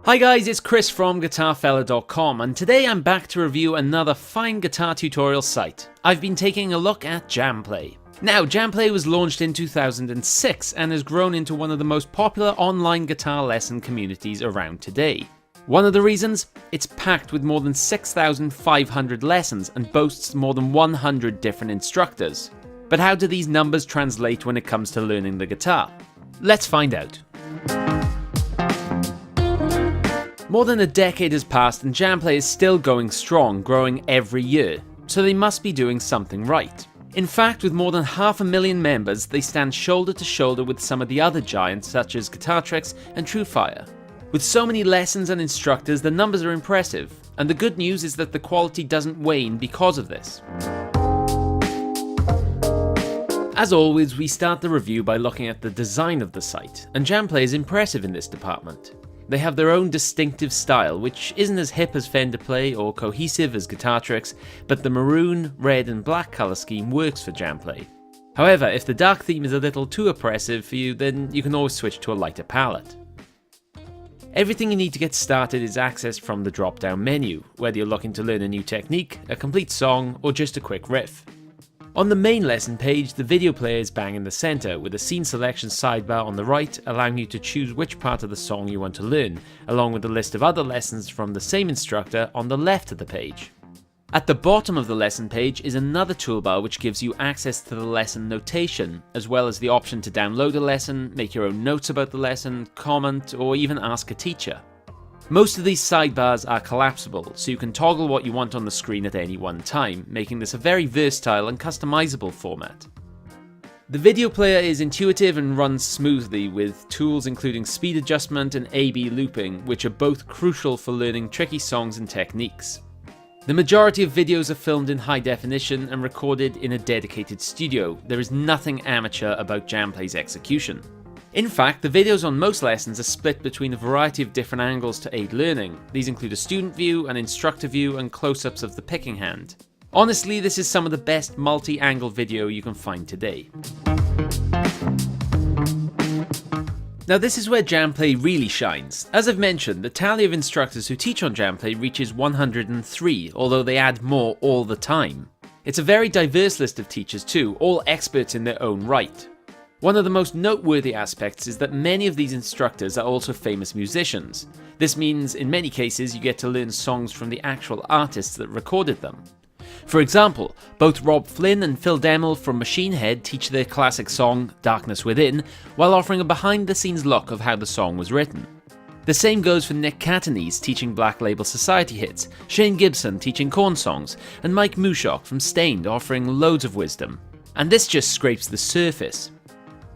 Hi guys, it's Chris from GuitarFella.com, and today I'm back to review another fine guitar tutorial site. I've been taking a look at JamPlay. Now, JamPlay was launched in 2006 and has grown into one of the most popular online guitar lesson communities around today. One of the reasons? It's packed with more than 6,500 lessons and boasts more than 100 different instructors. But how do these numbers translate when it comes to learning the guitar? Let's find out. More than a decade has passed and JamPlay is still going strong, growing every year, so they must be doing something right. In fact, with more than 500,000 members, they stand shoulder to shoulder with some of the other giants such as GuitarTricks and TrueFire. With so many lessons and instructors, the numbers are impressive, and the good news is that the quality doesn't wane because of this. As always, we start the review by looking at the design of the site, and JamPlay is impressive in this department. They have their own distinctive style, which isn't as hip as Fender Play or cohesive as GuitarTricks, but the maroon, red and black colour scheme works for JamPlay. However, if the dark theme is a little too oppressive for you, then you can always switch to a lighter palette. Everything you need to get started is accessed from the drop-down menu, whether you're looking to learn a new technique, a complete song, or just a quick riff. On the main lesson page, the video player is bang in the center, with a scene selection sidebar on the right, allowing you to choose which part of the song you want to learn, along with a list of other lessons from the same instructor on the left of the page. At the bottom of the lesson page is another toolbar which gives you access to the lesson notation, as well as the option to download a lesson, make your own notes about the lesson, comment, or even ask a teacher. Most of these sidebars are collapsible, so you can toggle what you want on the screen at any one time, making this a very versatile and customizable format. The video player is intuitive and runs smoothly, with tools including speed adjustment and A/B looping, which are both crucial for learning tricky songs and techniques. The majority of videos are filmed in high definition and recorded in a dedicated studio. There is nothing amateur about JamPlay's execution. In fact, the videos on most lessons are split between a variety of different angles to aid learning. These include a student view, an instructor view, and close-ups of the picking hand. Honestly, this is some of the best multi-angle video you can find today. Now this is where JamPlay really shines. As I've mentioned, the tally of instructors who teach on JamPlay reaches 103, although they add more all the time. It's a very diverse list of teachers too, all experts in their own right. One of the most noteworthy aspects is that many of these instructors are also famous musicians. This means, in many cases, you get to learn songs from the actual artists that recorded them. For example, both Rob Flynn and Phil Demmel from Machine Head teach their classic song, Darkness Within, while offering a behind-the-scenes look of how the song was written. The same goes for Nick Catanese teaching Black Label Society hits, Shane Gibson teaching Korn songs, and Mike Mushock from Stained offering loads of wisdom. And this just scrapes the surface.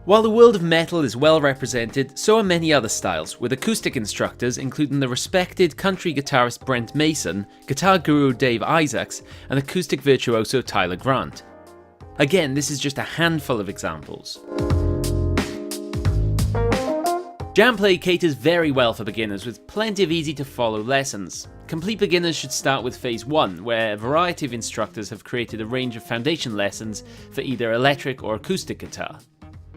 While the world of metal is well represented, so are many other styles, with acoustic instructors including the respected country guitarist Brent Mason, guitar guru Dave Isaacs, and acoustic virtuoso Tyler Grant. Again, this is just a handful of examples. JamPlay caters very well for beginners with plenty of easy to follow lessons. Complete beginners should start with phase 1, where a variety of instructors have created a range of foundation lessons for either electric or acoustic guitar.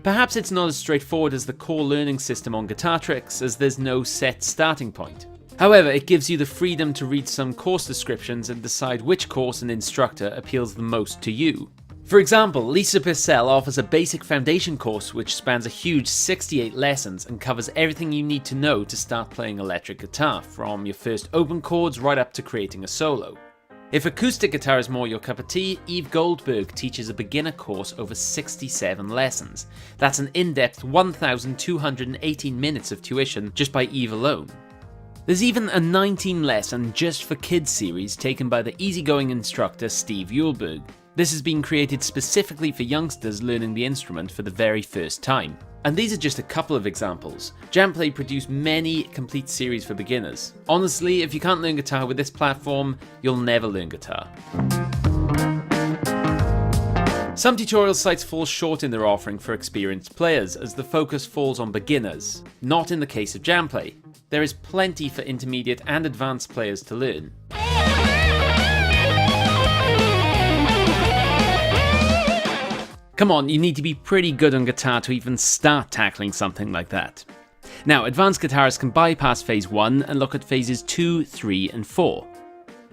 Perhaps it's not as straightforward as the core learning system on GuitarTricks, as there's no set starting point. However, it gives you the freedom to read some course descriptions and decide which course and instructor appeals the most to you. For example, Lisa Purcell offers a basic foundation course which spans a huge 68 lessons and covers everything you need to know to start playing electric guitar, from your first open chords right up to creating a solo. If acoustic guitar is more your cup of tea, Eve Goldberg teaches a beginner course over 67 lessons. That's an in-depth 1,218 minutes of tuition just by Eve alone. There's even a 19-lesson Just for Kids series taken by the easygoing instructor Steve Uhlberg. This has been created specifically for youngsters learning the instrument for the very first time. And these are just a couple of examples. JamPlay produce many complete series for beginners. Honestly, if you can't learn guitar with this platform, you'll never learn guitar. Some tutorial sites fall short in their offering for experienced players, as the focus falls on beginners. Not in the case of JamPlay. There is plenty for intermediate and advanced players to learn. Come on, you need to be pretty good on guitar to even start tackling something like that. Now, advanced guitarists can bypass phase 1 and look at phases 2, 3 and 4.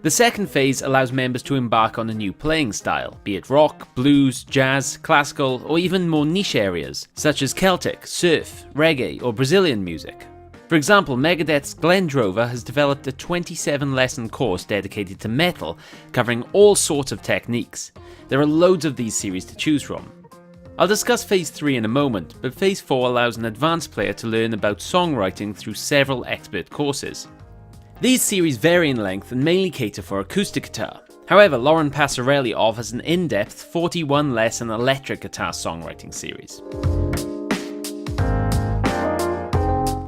The second phase allows members to embark on a new playing style, be it rock, blues, jazz, classical, or even more niche areas, such as Celtic, surf, reggae, or Brazilian music. For example, Megadeth's Glenn Drover has developed a 27-lesson course dedicated to metal, covering all sorts of techniques. There are loads of these series to choose from. I'll discuss phase 3 in a moment, but phase 4 allows an advanced player to learn about songwriting through several expert courses. These series vary in length and mainly cater for acoustic guitar. However, Lauren Passarelli offers an in-depth 41-lesson electric guitar songwriting series.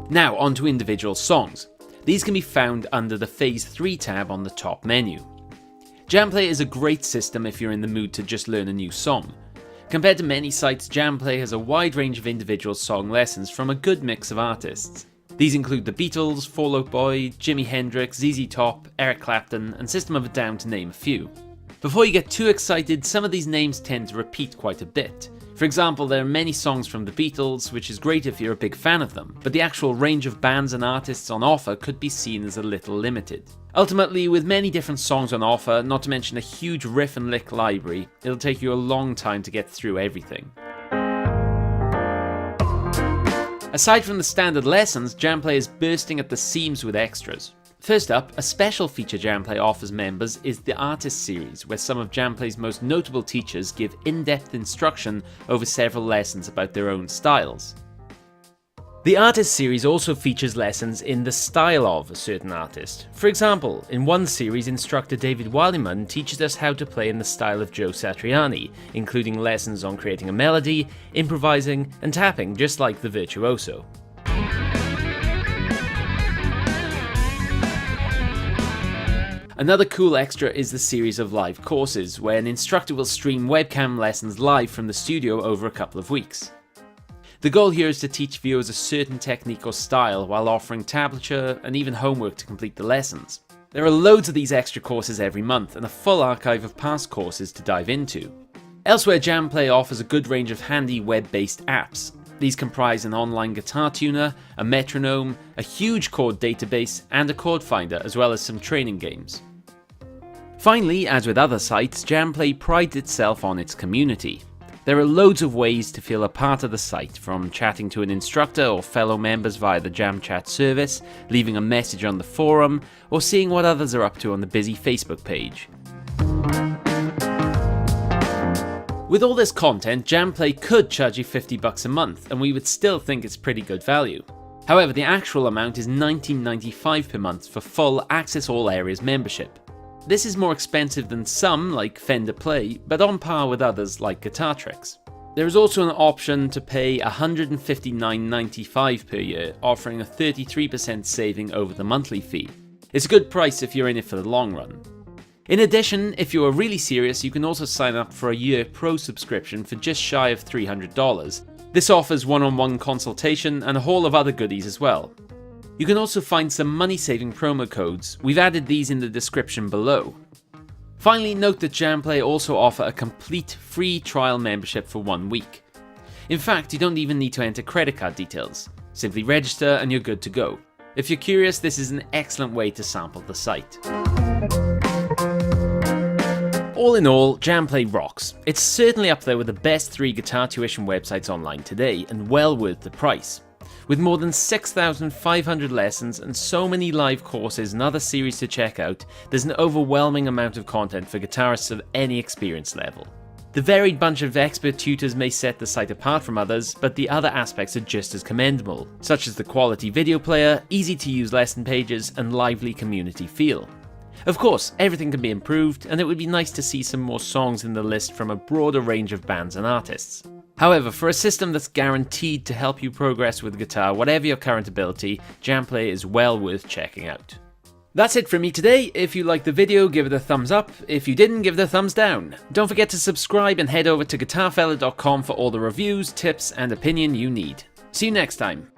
Now on to individual songs. These can be found under the Phase 3 tab on the top menu. JamPlay is a great system if you're in the mood to just learn a new song. Compared to many sites, JamPlay has a wide range of individual song lessons from a good mix of artists. These include the Beatles, Fall Out Boy, Jimi Hendrix, ZZ Top, Eric Clapton, and System of a Down to name a few. Before you get too excited, some of these names tend to repeat quite a bit. For example, there are many songs from the Beatles, which is great if you're a big fan of them, but the actual range of bands and artists on offer could be seen as a little limited. Ultimately, with many different songs on offer, not to mention a huge riff and lick library, it'll take you a long time to get through everything. Aside from the standard lessons, JamPlay is bursting at the seams with extras. First up, a special feature JamPlay offers members is the Artist Series, where some of JamPlay's most notable teachers give in-depth instruction over several lessons about their own styles. The Artist Series also features lessons in the style of a certain artist. For example, in one series, instructor David Walliman teaches us how to play in the style of Joe Satriani, including lessons on creating a melody, improvising, and tapping just like the virtuoso. Another cool extra is the series of live courses, where an instructor will stream webcam lessons live from the studio over a couple of weeks. The goal here is to teach viewers a certain technique or style while offering tablature and even homework to complete the lessons. There are loads of these extra courses every month and a full archive of past courses to dive into. Elsewhere, JamPlay offers a good range of handy web-based apps. These comprise an online guitar tuner, a metronome, a huge chord database, and a chord finder, as well as some training games. Finally, as with other sites, JamPlay prides itself on its community. There are loads of ways to feel a part of the site, from chatting to an instructor or fellow members via the Jam Chat service, leaving a message on the forum, or seeing what others are up to on the busy Facebook page. With all this content, JamPlay could charge you $50 a month, and we would still think it's pretty good value. However, the actual amount is $19.95 per month for full Access All Areas membership. This is more expensive than some, like Fender Play, but on par with others like Guitar Tricks. There is also an option to pay $159.95 per year, offering a 33% saving over the monthly fee. It's a good price if you're in it for the long run. In addition, if you are really serious, you can also sign up for a year pro subscription for just shy of $300. This offers one-on-one consultation and a whole of other goodies as well. You can also find some money-saving promo codes. We've added these in the description below. Finally, note that JamPlay also offer a complete free trial membership for 1 week. In fact, you don't even need to enter credit card details. Simply register and you're good to go. If you're curious, this is an excellent way to sample the site. All in all, JamPlay rocks. It's certainly up there with the best 3 guitar tuition websites online today, and well worth the price. With more than 6,500 lessons and so many live courses and other series to check out, there's an overwhelming amount of content for guitarists of any experience level. The varied bunch of expert tutors may set the site apart from others, but the other aspects are just as commendable, such as the quality video player, easy to use lesson pages, and lively community feel. Of course, everything can be improved, and it would be nice to see some more songs in the list from a broader range of bands and artists. However, for a system that's guaranteed to help you progress with guitar, whatever your current ability, JamPlay is well worth checking out. That's it from me today. If you liked the video, give it a thumbs up. If you didn't, give it a thumbs down. Don't forget to subscribe and head over to GuitarFella.com for all the reviews, tips, and opinion you need. See you next time.